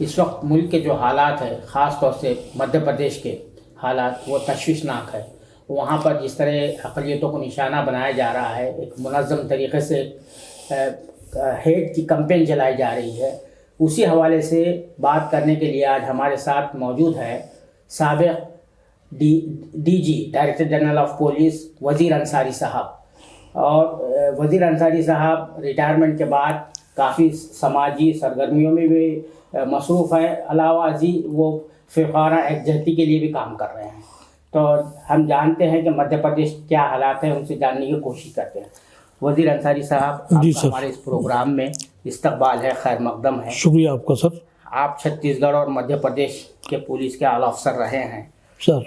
इस वक्त मुल्क के जो हालात है, ख़ास तौर से मध्य प्रदेश के हालात, वो तशवीशनाक है। वहाँ पर जिस तरह अक़लियतों को निशाना बनाया जा रहा है, एक मुनज़्ज़म तरीक़े से हेट की कैंपेन चलाई जा रही है, उसी हवाले से बात करने के लिए आज हमारे साथ मौजूद है साबिक़ DG director general of police Wazir Ansari साहब। और वज़ीर अंसारी साहब रिटायरमेंट के बाद काफ़ी समाजी सरगर्मियों में भी मसरूफ़ है, अलावा जी वो फ़िक़ाना यकजहती के लिए भी काम कर रहे हैं। तो हम जानते हैं कि मध्य प्रदेश क्या हालात हैं, उनसे जानने की कोशिश करते हैं। वज़ीर अंसारी साहब, हमारे इस प्रोग्राम में इस्तकबाल है, खैर मकदम है। शुक्रिया आपका सर। आप छत्तीसगढ़ और मध्य प्रदेश के पुलिस के आला अफसर रहे हैं सर।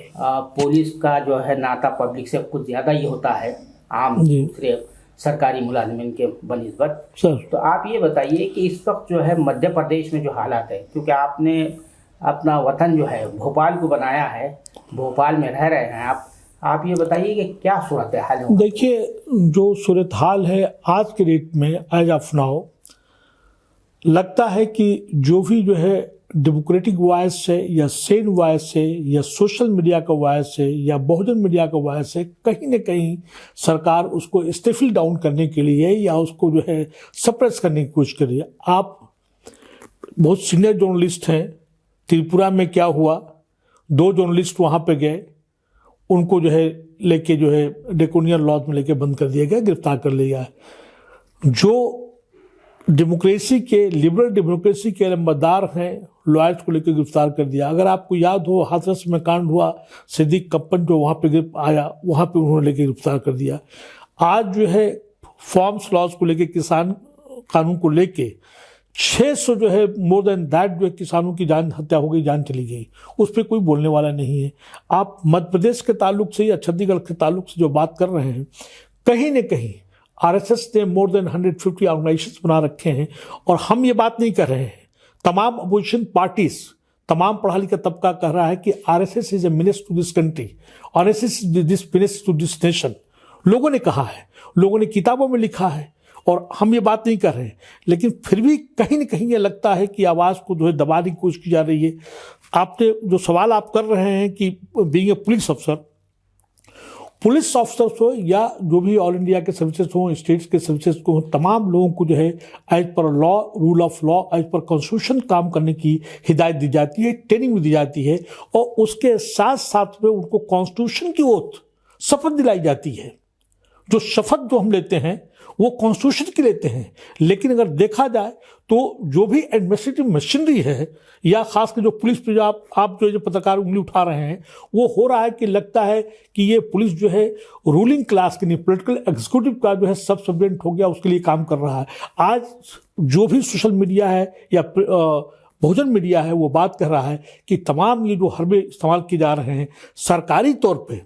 पुलिस का जो है नाता पब्लिक से कुछ ज़्यादा ही होता है आम दूसरे सरकारी मुलाजमिन के बनिस्बत। सर, तो आप ये बताइए कि इस वक्त जो है मध्य प्रदेश में जो हालात है, क्योंकि आपने अपना वतन जो है भोपाल को बनाया है, भोपाल में रह रहे हैं आप ये बताइए कि क्या सूरत हाल है? देखिए, जो सूरत हाल है आज के डेट में, एज ऑफ नाउ, लगता है कि जो भी जो है डेमोक्रेटिक वॉइस से या सेन वॉइस से या सोशल मीडिया का वॉइस से या बहुजन मीडिया का वॉइस से कहीं न कहीं सरकार उसको स्टिफल डाउन करने के लिए या उसको जो है सप्रेस करने की कोशिश कर रही है। आप बहुत सीनियर जर्नलिस्ट हैं, त्रिपुरा में क्या हुआ, 2 जर्नलिस्ट वहाँ पे गए, उनको जो है लेके जो है ड्रैकोनियन लॉज में लेके बंद कर दिया गया, गिरफ्तार कर लिया। जो डेमोक्रेसी के, लिबरल डेमोक्रेसी के अलंबरदार हैं, लॉयर्स को लेकर गिरफ्तार कर दिया। अगर आपको याद हो, हाथरस में कांड हुआ, सिद्दीक कप्पन जो वहाँ पे आया, वहाँ पे उन्होंने लेकर गिरफ्तार कर दिया। आज जो है फॉर्म्स लॉज को लेकर, किसान कानून को लेके 600 जो है मोर देन दैट जो है किसानों की जान हत्या हो गई, जान चली गई, उस पर कोई बोलने वाला नहीं है। आप मध्य प्रदेश के ताल्लुक से या छत्तीसगढ़ के ताल्लुक से जो बात कर रहे हैं, कहीं न कहीं आरएसएस ने मोर देन 150 ऑर्गेनाइजेशन बना रखे हैं। और हम ये बात नहीं कर रहे हैं, तमाम अपोजिशन पार्टीज, तमाम पढ़ा लिखा तबका कह रहा है कि RSS is a menace to this country, RSS is this menace to this nation. लोगों ने कहा है, लोगों ने किताबों में लिखा है, और हम ये बात नहीं कर रहे हैं। लेकिन फिर भी कहीं न कहीं ये लगता है कि आवाज़ को जो है दबाने की कोशिश की जा रही है। आपने जो सवाल आप कर रहे हैं कि बीइंग ए पुलिस ऑफिसर्स हो या जो भी ऑल इंडिया के सर्विसेज हो, स्टेट्स के सर्विसेज को, तमाम लोगों को जो है as per law, rule of law, as per constitution काम करने की हिदायत दी जाती है, ट्रेनिंग भी दी जाती है, और उसके साथ साथ में उनको कॉन्स्टिट्यूशन की ओथ, शपथ दिलाई जाती है। जो शपथ जो हम लेते हैं वो कॉन्स्टिट्यूशन की लेते हैं। लेकिन अगर देखा जाए तो जो भी एडमिनिस्ट्रेटिव मशीनरी है, या खासकर जो पुलिस पे जो आप जो पत्रकार उंगली उठा रहे हैं, वो हो रहा है कि लगता है कि ये पुलिस जो है रूलिंग क्लास के नहीं, पॉलिटिकल एग्जीक्यूटिव का जो है सब सर्वेंट हो गया, उसके लिए काम कर रहा है। आज जो भी सोशल मीडिया है या बहुजन मीडिया है, वो बात कर रहा है कि तमाम ये जो हरबे इस्तेमाल किए जा रहे हैं, सरकारी तौर पर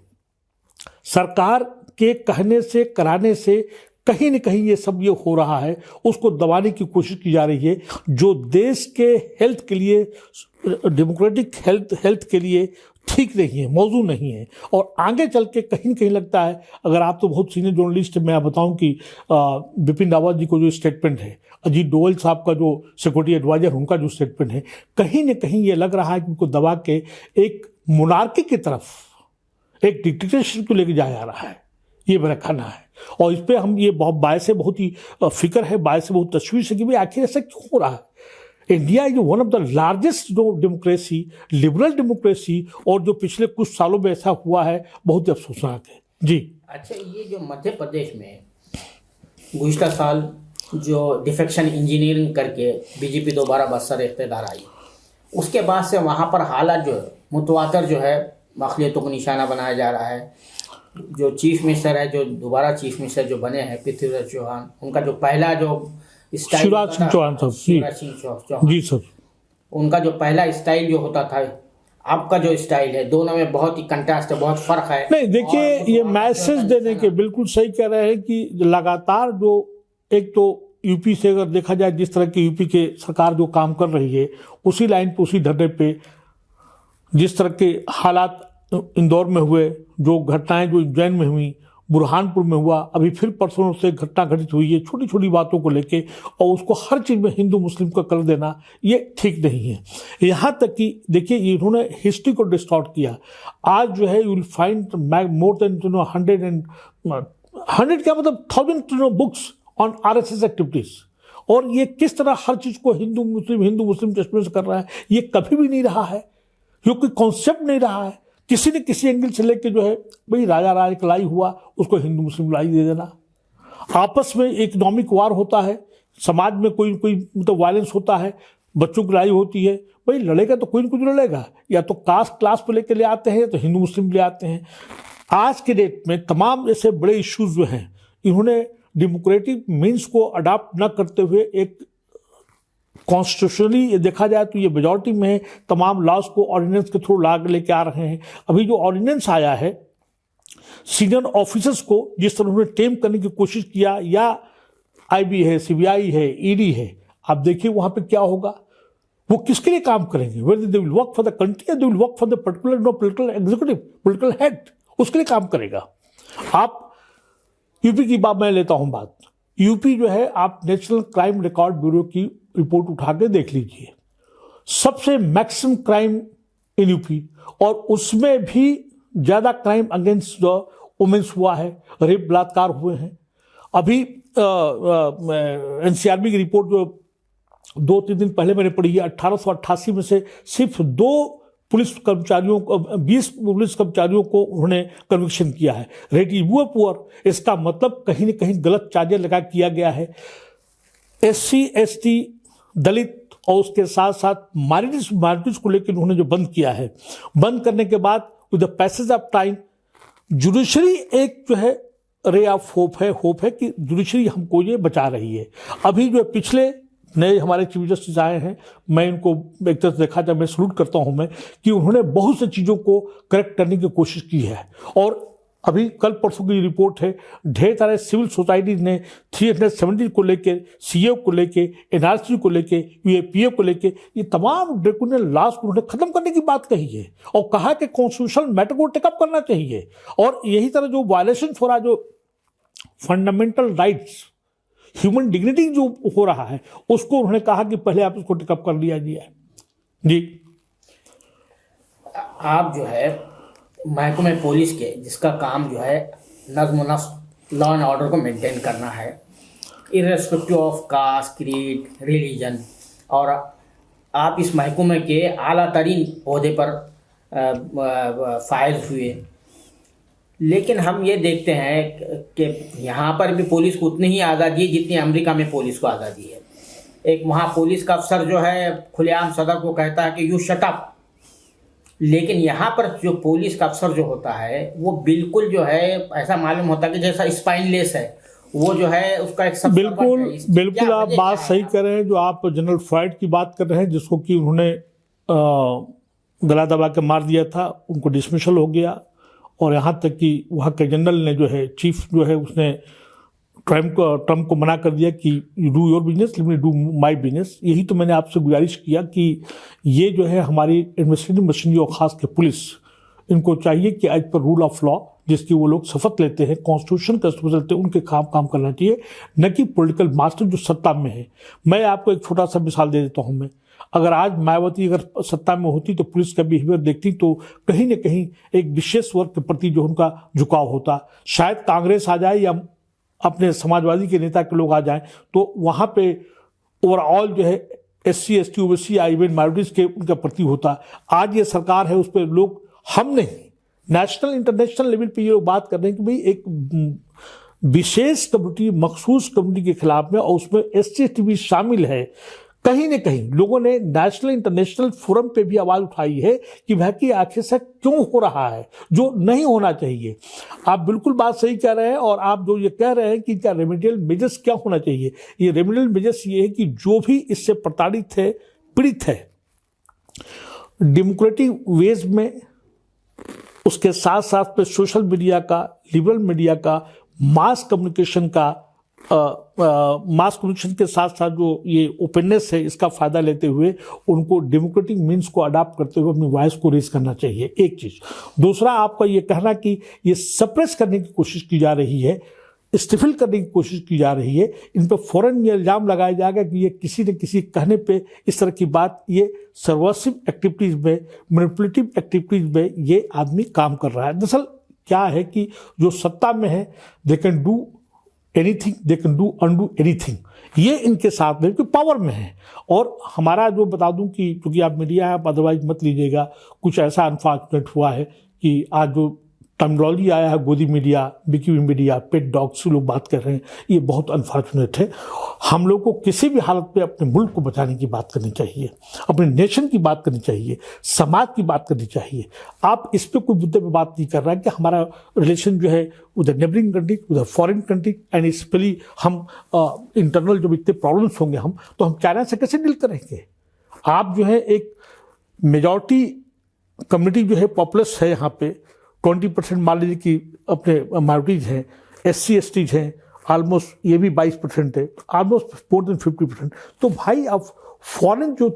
सरकार के कहने से, कराने से कहीं न कहीं ये सब ये हो रहा है, उसको दबाने की कोशिश की जा रही है, जो देश के हेल्थ के लिए, डेमोक्रेटिक हेल्थ के लिए ठीक नहीं है, मौजू नहीं है। और आगे चल के कहीं न कहीं लगता है, अगर आप तो बहुत सीनियर जर्नलिस्ट हैं, मैं बताऊं कि बिपिन रावत जी को जो स्टेटमेंट है, अजीत डोवल साहब का जो सिक्योरिटी एडवाइजर, उनका जो स्टेटमेंट है, कहीं न कहीं ये लग रहा है कि उनको दबा के एक मोनार्की की तरफ, एक डिक्टेटरशिप को लेकर जाया जा रहा है। ये मेरा कहना है, और इस पर हम ये बहुत बायस है, बहुत ही फिक्र है, बायस से बहुत तशवीश है कि भाई आखिर ऐसा क्यों हो रहा है। India is one of the largest जो डेमोक्रेसी, लिबरल डेमोक्रेसी, और जो पिछले कुछ सालों में ऐसा हुआ है, बहुत ही अफसोसनाक है। जी अच्छा, ये जो मध्य प्रदेश में गुज़िश्ता साल जो डिफेक्शन इंजीनियरिंग करके बीजेपी दोबारा बरसर इक़्तिदार आई, उसके बाद से वहाँ पर हालात जो है मुतवातर जो है अक़लियतों को निशाना बनाया जा रहा है। जो चीफ मिनिस्टर है, जो दोबारा चीफ मिनिस्टर जो बने हैं पृथ्वीराज चौहान, उनका जो पहला जो स्टाइल, शिवराज सिंह चौहान जी सर, उनका जो पहला स्टाइल जो होता था, आपका जो स्टाइल है, दोनों में बहुत ही कंट्रास्ट है, बहुत फर्क है। नहीं, देखिए, ये मैसेज देने के बिल्कुल सही कह रहे हैं कि लगातार जो, एक तो यूपी से अगर देखा जाए, जिस तरह की यूपी के सरकार जो काम कर रही है, उसी लाइन पे, उसी ढर्रे पे, जिस तरह के हालात इंदौर में हुए, जो घटनाएं जो उज्जैन में हुई, बुरहानपुर में हुआ, अभी फिर परसों से घटना घटित हुई है, छोटी छोटी बातों को लेके, और उसको हर चीज़ में हिंदू मुस्लिम का कर देना ये ठीक नहीं है। यहाँ तक कि देखिए इन्होंने हिस्ट्री को डिस्टॉर्ट किया। आज जो है you will find more than 100 क्या मतलब 1000 बुक्स ऑन आरएसएस एक्टिविटीज, और ये किस तरह हर चीज़ को हिंदू मुस्लिम चश्मे से कर रहा है, ये कभी भी नहीं रहा है, ये कोई कॉन्सेप्ट नहीं रहा है। किसी न किसी एंगल से लेके जो है भाई राजा राज का लड़ाई हुआ, उसको हिंदू मुस्लिम लड़ाई दे देना, आपस में इकोनॉमिक वार होता है, समाज में कोई मतलब वायलेंस होता है, बच्चों की लड़ाई होती है, भाई लड़ेगा तो कोई न कोई लड़ेगा, या तो कास्ट क्लास पे लेके ले आते हैं या तो हिंदू मुस्लिम ले आते हैं। आज के डेट में तमाम ऐसे बड़े इश्यूज जो हैं इन्होंने डेमोक्रेटिक मीन्स को अडॉप्ट न करते हुए एक कॉन्स्टिट्यूशनली ये देखा जाए तो ये मेजॉरिटी में है, तमाम लॉज को ऑर्डिनेंस के थ्रू ला लेके आ रहे हैं। अभी जो ऑर्डिनेंस आया है सीनियर ऑफिसर्स को जिस तरह उन्होंने टेम करने की कोशिश किया, या आईबी है, सीबीआई है, ईडी है, आप देखिए वहां पे क्या होगा, वो किसके लिए काम करेंगे, whether they will work for the country, they will work for the particular political executive, political head, उसके लिए काम करेगा। आप यूपी की बात मैं लेता हूं बात, यूपी जो है आप नेशनल क्राइम रिकॉर्ड ब्यूरो की रिपोर्ट उठा के देख लीजिए, सबसे मैक्सिमम क्राइम इन यूपी, और उसमें भी ज्यादा क्राइम अगेंस्ट वुमेन्स हुआ है, रेप बलात्कार हुए हैं। अभी एनसीआरबी की रिपोर्ट जो 2-3 दिन पहले मैंने पढ़ी है, 1888 में से सिर्फ 2 पुलिस कर्मचारियों को, 20 पुलिस कर्मचारियों को उन्होंने कन्विक्शन किया है। रेट इज पुअर, इसका मतलब कहीं न कहीं गलत चार्जर लगा किया गया है। SC ST दलित और उसके साथ साथ माइनॉरिटीज को लेकर उन्होंने जो बंद किया है, बंद करने के बाद with the passage of time judiciary एक जो है रे ऑफ होप है कि जुडिशरी हमको ये बचा रही है। अभी जो पिछले नए हमारे चीफ जस्टिस आए हैं, मैं इनको एक तरह से देखा जाए मैं सलूट करता हूं मैं कि उन्होंने बहुत सी चीज़ों को करेक्ट करने की कोशिश की है। और अभी कल परसों की रिपोर्ट है, ढेर सारे सिविल सोसाइटी ने 370 को लेके, CA को लेके, NRC को लेके, UAPA को लेके, ये तमाम ड्रैकोनियन लॉज को उन्होंने खत्म करने की बात कही है, और कहा कि कॉन्स्टिट्यूशनल मैटर को टेकअप करना चाहिए। और यही तरह जो वायलेशन हो रहा, जो फंडामेंटल राइट्स, ह्यूमन डिग्निटी जो हो रहा है, उसको उन्होंने कहा कि पहले आप इसको टेकअप कर लिया जाए। जी, आप जो है महकमे पुलिस के, जिसका काम जो है नज़्म व नस्क, लॉ एंड ऑर्डर को मेंटेन करना है, irrespective of caste, creed, religion, और आप इस महकमे के आला तरीन ओहदे पर फायज हुए, लेकिन हम ये देखते हैं कि यहाँ पर भी पुलिस को उतनी ही आज़ादी है जितनी अमेरिका में पुलिस को आज़ादी है। एक वहाँ पुलिस का अफसर जो है खुलेआम सदर को कहता है कि यू शट अप, लेकिन यहाँ पर जो पुलिस का अफसर जो होता है वो बिल्कुल जो है ऐसा मालूम होता है कि जैसा स्पाइनलेस है, वो जो है उसका एक सब बिल्कुल आप बात सही कर रहे हैं। जो आप जनरल फ्राइड की बात कर रहे हैं, जिसको कि उन्होंने गला दबा के मार दिया था, उनको डिसमिसल हो गया, और यहाँ तक कि वहाँ के जनरल ने जो है, चीफ जो है, उसने ट्रम्प को मना कर दिया कि you do your business, let me do my business. यही तो मैंने आपसे गुजारिश किया कि ये जो है हमारी इन्वेस्टिगेटिव मशीनरी और ख़ास के पुलिस, इनको चाहिए कि as per rule of law जिसकी वो लोग शपथ लेते हैं, कॉन्स्टिट्यूशन का शपथ लेते हैं, उनके काम करना चाहिए, न कि पॉलिटिकल मास्टर जो सत्ता में है। मैं आपको एक छोटा सा मिसाल दे देता हूँ। मैं अगर आज मायावती अगर सत्ता में होती तो पुलिस का बिहेवियर देखती तो कहीं न कहीं एक विशेष वर्ग के प्रति जो उनका झुकाव होता। शायद कांग्रेस आ जाए या अपने समाजवादी के नेता के लोग आ जाएं तो वहाँ पे ओवरऑल जो है SC ST OBC या इवन माइनॉरिटीज के उनका प्रति होता। आज ये सरकार है, उस पर लोग, हम नहीं, नेशनल इंटरनेशनल लेवल पे ये लोग बात कर रहे हैं कि भाई एक विशेष कम्युनिटी, मखसूस कम्युनिटी के खिलाफ में, और उसमें SC ST भी शामिल है। कहीं न कहीं लोगों ने नेशनल इंटरनेशनल फोरम पे भी आवाज उठाई है कि भाई कि आखिर से क्यों हो रहा है, जो नहीं होना चाहिए। आप बिल्कुल बात सही कह रहे हैं, और आप जो ये कह रहे हैं कि इनका रेमेडियल मेजर्स क्या होना चाहिए, ये रेमेडियल मेजर्स ये है कि जो भी इससे प्रताड़ित है, पीड़ित है, डेमोक्रेटिक वेज में, उसके साथ साथ पे सोशल मीडिया का, लिबरल मीडिया का, मास कम्युनिकेशन का मास कम्युनिकेशन के साथ साथ जो ये ओपननेस है इसका फायदा लेते हुए उनको डेमोक्रेटिक मीन्स को अडॉप्ट करते हुए अपनी वॉइस को रेज करना चाहिए, एक चीज। दूसरा, आपका ये कहना कि ये सप्रेस करने की कोशिश की जा रही है, स्टिफल करने की कोशिश की जा रही है, इन पर फौरन ये इल्जाम लगाया जाएगा कि ये किसी न किसी कहने पे इस तरह की बात, ये सर्वर्सिव एक्टिविटीज में, मैनिपुलेटिव एक्टिविटीज में ये आदमी काम कर रहा है। दरअसल क्या है कि जो सत्ता में है they can do anything, they can do undo anything, ये इनके साथ में क्योंकि पावर में है। और हमारा जो बता दूं कि क्योंकि आप मीडिया है, आप अदरवाइज मत लीजिएगा, कुछ ऐसा अनफॉर्चुनेट हुआ है कि आज जो टर्मिनोलॉजी आया है गोदी मीडिया, बिकी मीडिया, पेट डॉग से लोग बात कर रहे हैं, ये बहुत अनफॉर्चुनेट है। हम लोग को किसी भी हालत पे अपने मुल्क को बचाने की बात करनी चाहिए, अपने नेशन की बात करनी चाहिए, समाज की बात करनी चाहिए। आप इस पे कोई मुद्दे पे बात नहीं कर रहा है कि हमारा रिलेशन जो है उधर नेबरिंग कंट्री, उधर फॉरेन कंट्री, एंड स्पेशली हम इंटरनल जो इतने प्रॉब्लम्स होंगे हम, तो हम चाइना से कैसे डील करेंगे। आप जो है एक मेजॉरिटी कम्युनिटी जो है पॉपुलस है यहाँ पे, 20% मान लीजिए कि अपने माइनॉरिटीज हैं, SC STs हैं, ऑलमोस्ट ये भी 22% है, ऑलमोस्ट मोर देन 50%। तो भाई अब फॉरेन जो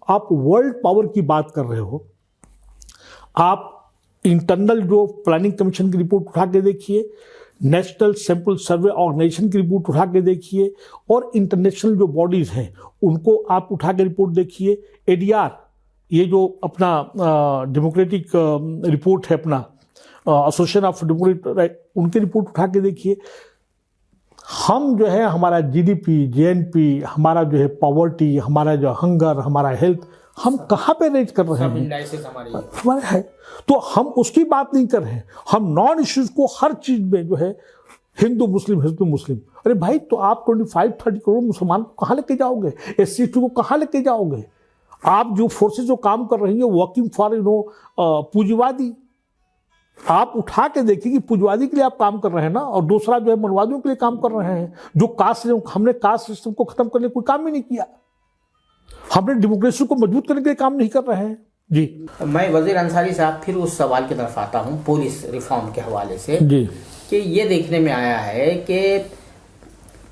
आप वर्ल्ड पावर की बात कर रहे हो, आप इंटरनल जो प्लानिंग कमीशन की रिपोर्ट उठा के देखिए, नेशनल सैंपल सर्वे ऑर्गेनाइजेशन की रिपोर्ट उठा के देखिए, और इंटरनेशनल जो बॉडीज हैं उनको आप उठा के रिपोर्ट देखिए, ADR ये जो अपना डेमोक्रेटिक रिपोर्ट है, अपना एसोसिएशन ऑफ डेमोक्रेटिक, उनकी रिपोर्ट उठा के देखिए। हम जो है हमारा GDP, GNP, हमारा जो है पॉवर्टी, हमारा जो हंगर, हमारा हेल्थ, हम कहाँ पे रेट कर रहे हैं, हमारे है, तो हम उसकी बात नहीं कर रहे हैं। हम नॉन इश्यूज को हर चीज में जो है हिंदू मुस्लिम, हिंदू मुस्लिम, अरे भाई तो आप 25-30 करोड़ मुसलमान को कहाँ लेके जाओगे, SC ST को कहाँ लेके जाओगे। आप जो फोर्सेज जो काम कर रही है वर्किंग फॉर पूंजीवादी, आप उठा के देखिए कि पूंजीवादी के लिए आप काम कर रहे हैं ना, और दूसरा जो है मनवादियों के लिए काम कर रहे हैं। जो कास्ट, हमने कास्ट सिस्टम को खत्म करने कोई काम ही नहीं किया, हमने डेमोक्रेसी को मजबूत करने के लिए काम नहीं कर रहे हैं जी। मैं वजीर अंसारी साहब फिर उस सवाल की तरफ आता हूँ पुलिस रिफॉर्म के हवाले से जी, कि ये देखने में आया है कि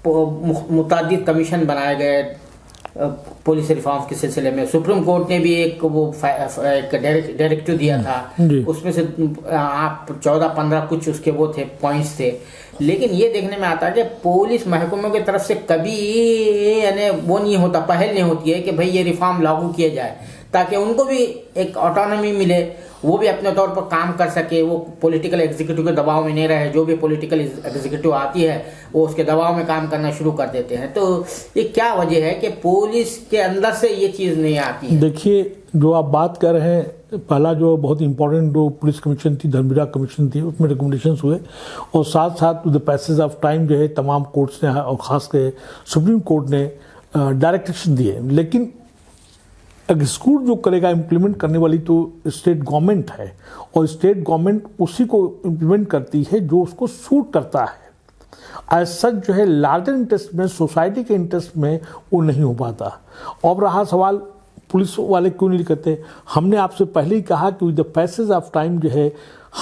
मुतादिद कमीशन बनाए गए पुलिस रिफॉर्म के सिलसिले में। सुप्रीम कोर्ट ने भी एक डायरेक्टिव दिया था, उसमें से आप 14-15 कुछ उसके वो थे, पॉइंट्स थे। लेकिन ये देखने में आता है कि पुलिस महकमों की तरफ से कभी यानी वो नहीं होता, पहल नहीं होती है कि भाई ये रिफॉर्म लागू किया जाए, ताकि उनको भी एक ऑटोनॉमी मिले, वो भी अपने तौर पर काम कर सके, वो पॉलिटिकल एग्जीक्यूटिव के दबाव में नहीं रहे। जो भी पॉलिटिकल एग्जीक्यूटिव आती है वो उसके दबाव में काम करना शुरू कर देते हैं। तो ये क्या वजह है कि पुलिस के अंदर से ये चीज़ नहीं आती है। देखिए, जो आप बात कर रहे हैं, पहला जो बहुत इंपॉर्टेंट जो पुलिस कमीशन थी, धर्मिरा कमीशन थी, उसमें रिकमेंडेशंस हुए, और साथ साथ द पैसेज ऑफ टाइम जो है तमाम कोर्ट्स ने और खास कर सुप्रीम कोर्ट ने डायरेक्शन दिए। लेकिन एग्जीक्यूट जो करेगा, इम्प्लीमेंट करने वाली तो स्टेट गवर्नमेंट है, और स्टेट गवर्नमेंट उसी को इम्प्लीमेंट करती है जो उसको सूट करता है। एज सच जो है लार्जर इंटरेस्ट में, सोसाइटी के इंटरेस्ट में वो नहीं हो पाता। अब रहा सवाल पुलिस वाले क्यों नहीं करते, हमने आपसे पहले ही कहा कि with the passage of time जो है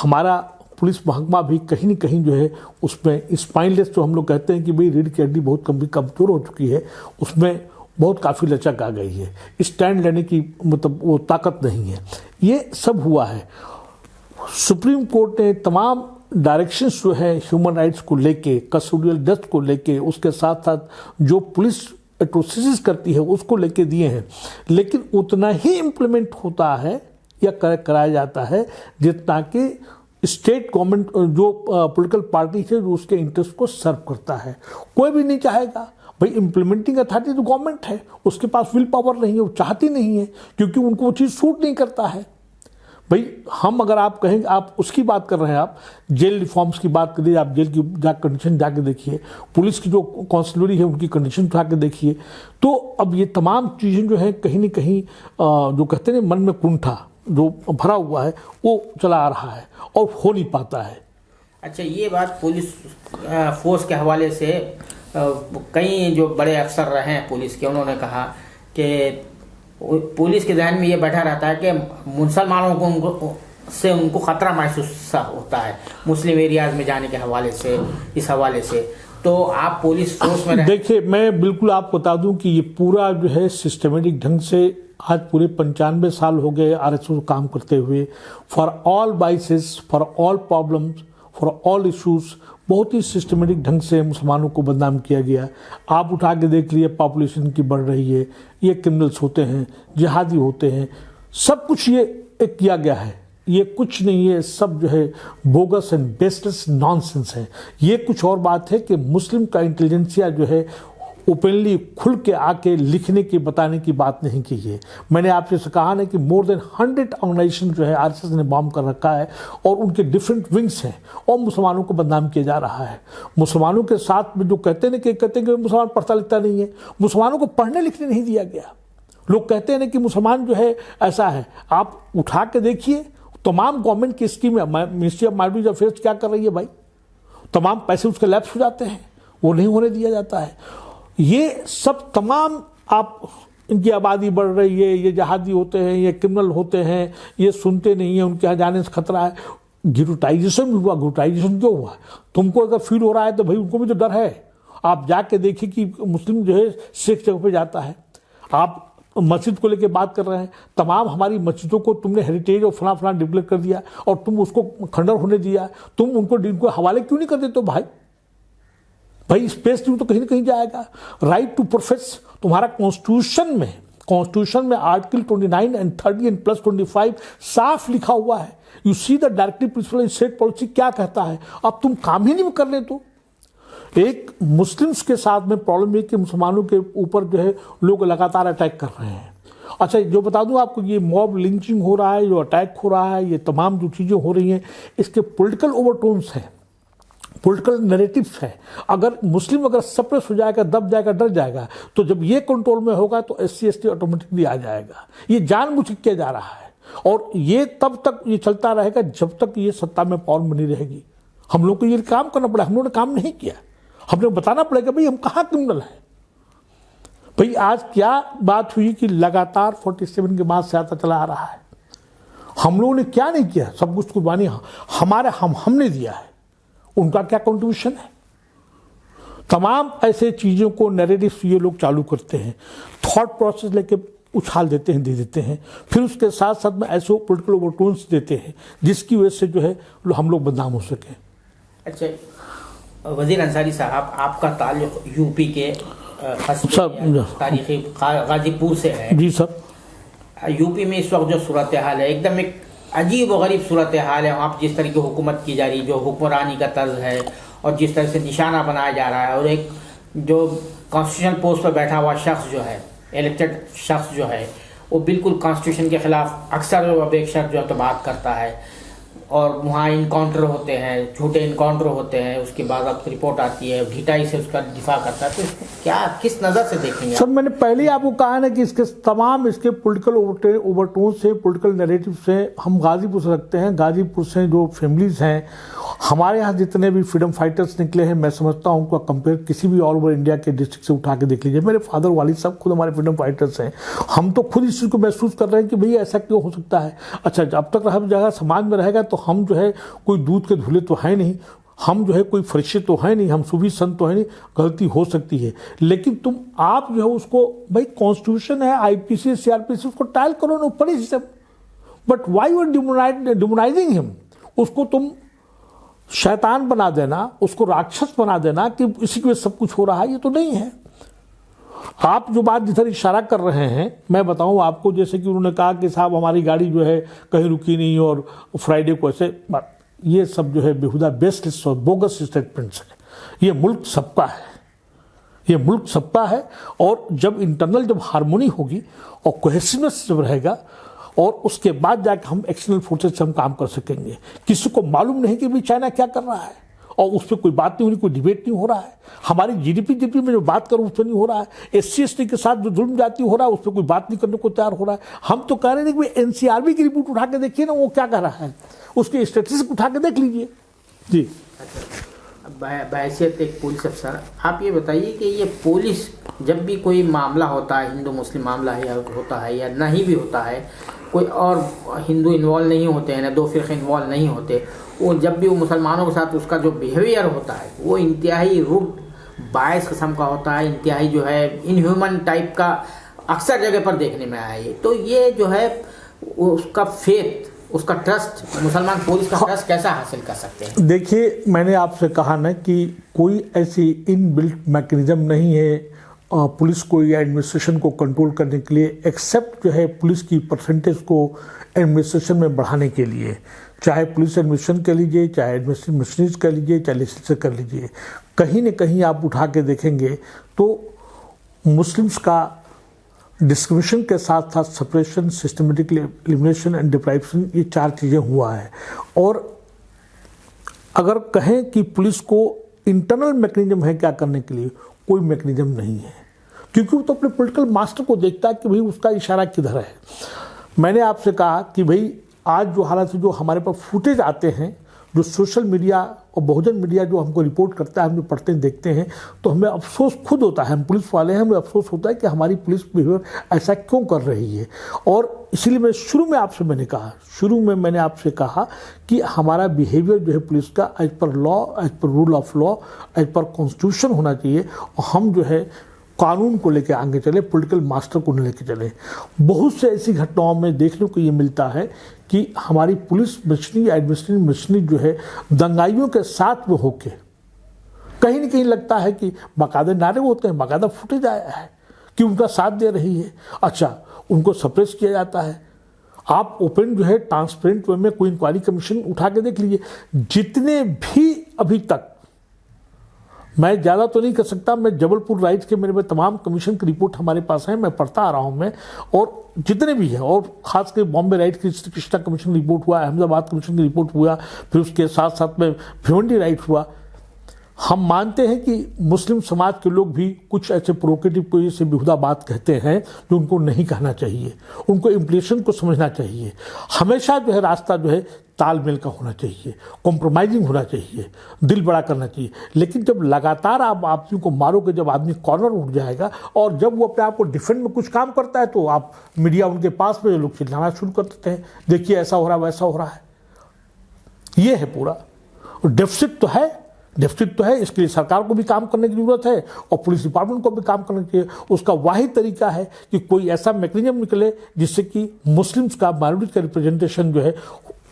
हमारा पुलिस महकमा भी कहीं न कहीं जो है उसमें स्पाइनलेस, जो हम लोग कहते हैं कि भाई रीढ़ की हड्डी बहुत कमज़ोर हो चुकी है, उसमें बहुत काफ़ी लचक आ गई है, स्टैंड लेने की मतलब वो ताकत नहीं है। ये सब हुआ है। सुप्रीम कोर्ट ने तमाम डायरेक्शंस जो है ह्यूमन राइट्स को लेके, कस्टोडियल डेथ को लेके, उसके साथ साथ जो पुलिस एट्रोसिटीज करती है उसको लेके दिए हैं, लेकिन उतना ही इम्प्लीमेंट होता है या कराया जाता है जितना कि स्टेट गवर्नमेंट जो पॉलिटिकल पार्टी है जो उसके इंटरेस्ट को सर्व करता है। कोई भी नहीं चाहेगा भाई, इम्प्लीमेंटिंग अथॉरिटी तो गवर्नमेंट है, उसके पास विल पावर नहीं है, वो चाहती नहीं है, क्योंकि उनको वो चीज़ सूट नहीं करता है। भाई हम अगर आप कहेंगे, आप उसकी बात कर रहे हैं, आप जेल रिफॉर्म्स की बात करिए, आप जेल की कंडीशन जाके देखिए, पुलिस की जो कांस्टिट्यूशनरी है उनकी कंडीशन उठा के देखिए। तो अब ये तमाम चीज़ें जो है कहीं ना कहीं जो कहते हैं मन में कुंठा जो भरा हुआ है वो चला आ रहा है और हो नहीं पाता है। अच्छा, ये बात पुलिस फोर्स के हवाले से कई जो बड़े अफसर रहे हैं पुलिस के, उन्होंने कहा कि पुलिस के ध्यान में ये बैठा रहता है कि मुसलमानों को उनको खतरा महसूस होता है मुस्लिम एरियाज में जाने के हवाले से, इस हवाले से। तो आप पुलिस फोर्स में देखिए, मैं बिल्कुल आपको बता दूं कि ये पूरा जो है सिस्टमेटिक ढंग से आज पूरे 95 साल हो गए आरएसएस काम करते हुए, for all biases, for all problems, for all issues, बहुत ही सिस्टमेटिक ढंग से मुसलमानों को बदनाम किया गया। आप उठा के देख लिए, पॉपुलेशन की बढ़ रही है, ये क्रिमिनल्स होते हैं, जिहादी होते हैं, सब कुछ ये एक किया गया है। ये कुछ नहीं है, सब जो है बोगस एंड बेसलेस नॉनसेंस है। ये कुछ और बात है कि मुस्लिम का इंटेलिजेंसिया जो है ओपनली खुल के आके लिखने की, बताने की बात नहीं की है। मैंने आपसे से कहा ना कि मोर देन 100 ऑर्गेनाइजेशन जो है आरएसएस ने बॉम्ब कर रखा है और उनके डिफरेंट विंग्स हैं और मुसलमानों को बदनाम किया जा रहा है। मुसलमानों के साथ में जो कहते हैं कि मुसलमान पढ़ता लिखता नहीं है, मुसलमानों को पढ़ने लिखने नहीं दिया गया। लोग कहते हैं ना कि मुसलमान जो है ऐसा है, आप उठा के देखिए तमाम गवर्नमेंट की स्कीम है, मिनिस्ट्री ऑफ माइनॉरिटीज अफेयर्स क्या कर रही है भाई, तमाम पैसे उसके लैप्स हो जाते हैं, वो नहीं होने दिया जाता है। ये सब तमाम, आप इनकी आबादी बढ़ रही है, ये जहादी होते हैं, ये क्रिमिनल होते हैं, ये सुनते नहीं है, उनके यहाँ जाने से खतरा है। गिरोटाइजेशन भी हुआ। गिरोटाइजेशन क्यों हुआ? तुमको अगर फील हो रहा है तो भाई उनको भी तो डर है। आप जाके देखिए कि मुस्लिम जो है सिख जगह पे जाता है, आप मस्जिद को लेके बात कर रहे हैं, तमाम हमारी मस्जिदों को तुमने हेरिटेज और फला फला डिक्लेयर कर दिया और तुम उसको खंडर होने दिया, तुम उनको हवाले क्यों नहीं कर देते? तो भाई स्पेस तो कहीं ना कहीं जाएगा। राइट टू प्रोफेस तुम्हारा कॉन्स्टिट्यूशन में आर्टिकल 29 एंड 30 एंड प्लस 25 साफ लिखा हुआ है। You see the directive principle in state policy क्या कहता है। अब तुम काम ही नहीं कर ले तो एक मुस्लिम्स के साथ में प्रॉब्लम है कि मुसलमानों के ऊपर जो है लोग लगातार अटैक कर रहे हैं। अच्छा, जो बता दूं आपको, ये मॉब लिंचिंग हो रहा है, जो अटैक हो रहा है, ये तमाम जो चीज़ें हो रही हैं, इसके पॉलिटिकल ओवरटोन्स हैं, पॉलिटिकल नैरेटिव्स है। अगर मुस्लिम अगर सप्रेस हो जाएगा, दब जाएगा, डर जाएगा, तो जब ये कंट्रोल में होगा तो SC/ST ऑटोमेटिकली आ जाएगा। ये जानबूझ के किया जा रहा है और ये तब तक ये चलता रहेगा जब तक ये सत्ता में पावर बनी रहेगी। हम लोग को ये काम करना पड़ा, हम लोगों ने काम नहीं किया। हमने बताना पड़ेगा भाई हम कहाँ क्रिमिनल हैं। भाई आज क्या बात हुई कि लगातार 47 के बाद से आता चला आ रहा है। हम लोगों ने क्या नहीं किया, सब कुछ कुर्बानी हमने दिया है। उनका क्या कंट्रीब्यूशन है? तमाम ऐसे चीज़ों को नैरेटिव्स ये लोग चालू करते हैं, थॉट प्रोसेस लेके उछाल देते हैं, दे देते हैं, फिर उसके साथ साथ में ऐसे पॉलिटिकल ओवरटोन्स देते हैं जिसकी वजह से जो है हम लोग बदनाम हो सकें। अच्छा वजीर अंसारी साहब, आपका ताल्लुक यूपी के तारीखी गाजीपुर से है। जी सर। यूपी में इस वक्त जो सूरत हाल है, एकदम एक अजीब व गरीब सूरत हाल है। वहाँ पर जिस तरह की हुकूमत की जा रही, जो हुक्मरानी का तर्ज है और जिस तरह से निशाना बनाया जा रहा है, और एक जो कॉन्स्टिट्यूशन पोस्ट पर बैठा हुआ शख्स जो है, इलेक्टेड शख्स जो है, वो बिल्कुल कॉन्स्टिट्यूशन के खिलाफ अक्सर अब एक शख्स जो है तो बात करता है और वहाँ इनकाउंटर होते हैं, झूठे इनकाउंटर होते हैं, उसके बाद अब रिपोर्ट आती है, ढिठाई से उसका दिफा करता है। तो क्या किस नज़र से देखेंगे सर? मैंने पहले ही आपको कहा ना कि इसके तमाम इसके पॉलिटिकल ओवरटोन से, पॉलिटिकल नैरेटिव से हम गाजीपुर से रखते हैं। गाजीपुर से जो फैमिलीज़ हैं, हमारे यहाँ जितने भी फ्रीडम फाइटर्स निकले हैं, मैं समझता हूँ उनका कंपेयर किसी भी ऑल ओवर इंडिया के डिस्ट्रिक्ट से उठा के देख लीजिए। मेरे फादर वालिद सब खुद हमारे फ्रीडम फाइटर्स हैं। हम तो खुद इस चीज़ को महसूस कर रहे हैं कि भैया ऐसा क्यों हो सकता है। अच्छा, जब तक हर जगह समाज में रहेगा तो हम जो है कोई दूध के धुले तो है नहीं, हम जो है कोई फरिश्ते तो है नहीं, हम सूफी संत तो है नहीं। गलती हो सकती है, लेकिन आप जो है उसको, भाई कॉन्स्टिट्यूशन है, IPC CRPC, उसको टाइल करो ना, ऊपर ही सब। But why you are demonizing him? उसको तुम शैतान बना देना, उसको राक्षस बना देना कि इसी की वजह सब कुछ हो रहा है, ये तो नहीं है। आप जो बात जिधर इशारा कर रहे हैं, मैं बताऊं आपको, जैसे कि उन्होंने कहा कि साहब हमारी गाड़ी जो है कहीं रुकी नहीं और फ्राइडे को ऐसे, ये सब जो है बेहुदा बेसलेस और बोगस स्टेटमेंट्स है। ये मुल्क सबका है, ये मुल्क सबका है। और जब इंटरनल जब हारमोनी होगी और कोहेसिवनेस जब रहेगा, और उसके बाद जाकर हम एक्सटर्नल फोर्सेस से हम काम कर सकेंगे। किसी को मालूम नहीं कि भाई चाइना क्या कर रहा है और उस पर कोई बात नहीं हो रही, कोई डिबेट नहीं हो रहा है। हमारी GDP में जो बात करूँ उस पर नहीं हो रहा है। SC/ST के साथ जो जुल्म जाती हो रहा है उस पर कोई बात नहीं करने को तैयार हो रहा है। हम तो कह रहे हैं कि NCRB की रिपोर्ट उठा के देखिए ना, वो क्या कह रहा है, उसके स्टेटिस्टिक्स उठा के देख लीजिए। जी बहैसियत एक पुलिस अफसर, आप ये बताइए कि ये पुलिस जब भी कोई मामला होता है, हिंदू मुस्लिम मामला है होता है या नहीं भी होता है, कोई और हिंदू इन्वॉल्व नहीं होते हैं ना, दो फिरके इन्वॉल्व नहीं होते, वो जब भी वो मुसलमानों के साथ उसका जो बिहेवियर होता है वो इंतहाई रूड बायस किस्म का होता है, इंतहाई जो है इनह्यूमन टाइप का अक्सर जगह पर देखने में आया है। तो ये जो है उसका फेथ, उसका ट्रस्ट, मुसलमान पुलिस का ट्रस्ट कैसा हासिल कर सकते हैं? देखिए, मैंने आपसे कहा ना कि कोई ऐसी इनबिल्ट मैकेनिज्म नहीं है पुलिस को या एडमिनिस्ट्रेशन को कंट्रोल करने के लिए, एक्सेप्ट जो है पुलिस की परसेंटेज को एडमिनिस्ट्रेशन में बढ़ाने के लिए। चाहे पुलिस एडमिनिस्ट्रेशन कर लीजिए, चाहे एडमिनिस्ट्रेशन कर लीजिए, चाहे लेजिस्लेचर कर लीजिए, कहीं न कहीं आप उठा के देखेंगे तो मुस्लिम्स का डिस्क्रिमिनेशन के साथ साथ separation, systematic elimination and deprivation, ये 4 चीज़ें हुआ है। और अगर कहें कि पुलिस को इंटरनल मैकेनिज्म है क्या करने के लिए, कोई मैकेनिज्म नहीं है, क्योंकि वो तो अपने पॉलिटिकल मास्टर को देखता है कि भाई उसका इशारा किधर है। मैंने आपसे कहा कि भाई आज जो हालात है, जो हमारे पास फुटेज आते हैं, जो सोशल मीडिया और बहुजन मीडिया जो हमको रिपोर्ट करता है, हम जो पढ़ते हैं देखते हैं, तो हमें अफसोस खुद होता है, हम पुलिस वाले हैं, हमें अफसोस होता है कि हमारी पुलिस बिहेवियर ऐसा क्यों कर रही है। और इसीलिए मैं शुरू में आपसे कहा कि हमारा बिहेवियर जो है पुलिस का as per law, as per rule of law, as per constitution होना चाहिए, और हम जो है कानून को लेकर आगे चले, पॉलिटिकल मास्टर को लेकर चले। बहुत से ऐसी घटनाओं में देखने को ये मिलता है कि हमारी पुलिस मिशनरी, एडमिनिस्ट्रेटिव मिशनरी जो है दंगाइयों के साथ में होके कहीं न कहीं लगता है कि बाकायदा नारे होते हैं, बाकायदा फुटेज आया है कि उनका साथ दे रही है। अच्छा, उनको सप्रेस किया जाता है। आप ओपन जो है ट्रांसपेरेंट वे में कोई इंक्वायरी कमीशन उठा के देख लीजिए, जितने भी अभी तक, मैं ज़्यादा तो नहीं कर सकता, मैं जबलपुर राइट्स के मेरे में तमाम कमीशन की रिपोर्ट हमारे पास है, मैं पढ़ता आ रहा हूँ मैं, और जितने भी हैं, और खासकर बॉम्बे राइट की कृष्णा कमीशन रिपोर्ट हुआ, अहमदाबाद कमीशन की रिपोर्ट हुआ, फिर उसके साथ साथ में भिवंडी राइट हुआ। हम मानते हैं कि मुस्लिम समाज के लोग भी कुछ ऐसे प्रोवोकेटिव कोई ऐसे बेहुदा बात कहते हैं जो उनको नहीं कहना चाहिए, उनको इम्प्लिकेशन को समझना चाहिए। हमेशा जो है रास्ता जो है तालमेल का होना चाहिए, कॉम्प्रोमाइजिंग होना चाहिए, दिल बड़ा करना चाहिए। लेकिन जब लगातार आप आदमी को मारोगे, जब आदमी कॉर्नर उठ जाएगा और जब वो अपने आप को डिफेंड में कुछ काम करता है, तो आप मीडिया उनके पास में लोग चिल्लाना शुरू कर देते हैं, देखिए ऐसा हो रहा है, वैसा हो रहा है। ये है पूरा डेफिसिट तो है, इसके लिए सरकार को भी काम करने की जरूरत है और पुलिस डिपार्टमेंट को भी काम करना चाहिए। उसका वाहिद तरीका है कि कोई ऐसा मैकेनिज्म निकले जिससे कि मुस्लिम्स का, माइनॉरिटी का रिप्रेजेंटेशन जो है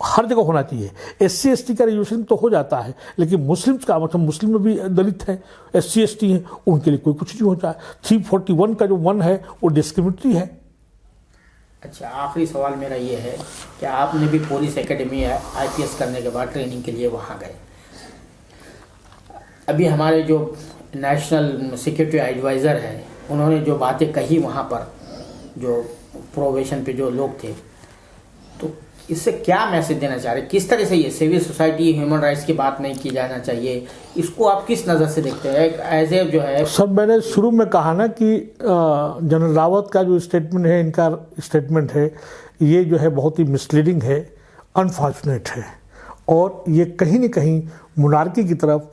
हर जगह होना चाहिए। SC ST का रिजर्वेशन तो हो जाता है, लेकिन मुस्लिम्स का, मतलब मुस्लिम में भी दलित हैं, SC ST हैं, उनके लिए कोई कुछ नहीं होता है। 341 का जो 1 है वो डिस्क्रिमिनेटरी है। अच्छा, आखिरी सवाल मेरा ये है कि आपने भी पुलिस एकेडमी IPS करने के बाद ट्रेनिंग के लिए वहाँ गए। अभी हमारे जो नेशनल सिक्योरिटी एडवाइज़र हैं, उन्होंने जो बातें कही वहाँ पर, जो प्रोबेशन पे जो लोग थे, तो इससे क्या मैसेज देना चाह रहे, किस तरह से ये सिविल सोसाइटी, ह्यूमन राइट्स की बात नहीं की जाना चाहिए, इसको आप किस नज़र से देखते हैं एज ए जो है? सर, मैंने शुरू में कहा ना कि जनरल रावत का जो स्टेटमेंट है, इनका स्टेटमेंट है, ये जो है बहुत ही मिसलीडिंग है, अनफॉर्चुनेट है, और ये कहीं न कहीं मोनार्की की तरफ,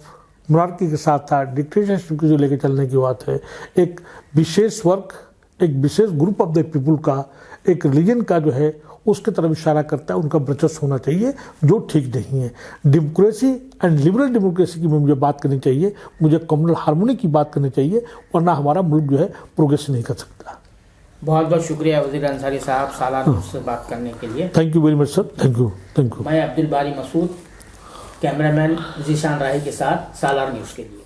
मोनार्की के साथ साथ डिक्टेटरशिप को जो लेकर चलने की बात है। एक विशेष वर्ग, एक विशेष ग्रुप ऑफ द पीपुल का, एक रिलीजन का जो है उसके तरफ इशारा करता है, उनका वर्चस्व होना चाहिए, जो ठीक नहीं है। डेमोक्रेसी एंड लिबरल डेमोक्रेसी की मुझे बात करनी चाहिए, मुझे कम्युनल हार्मोनी की बात करनी चाहिए, वरना हमारा मुल्क जो है प्रोग्रेस नहीं कर सकता। बहुत बहुत शुक्रिया वज़ीर अंसारी साहब, सालार न्यूज़ से बात करने के लिए। Thank you very much sir, thank you. मैं अब्दुल बारी मसूद, कैमरामैन जीशान राही के साथ, सालार न्यूज़ के लिए।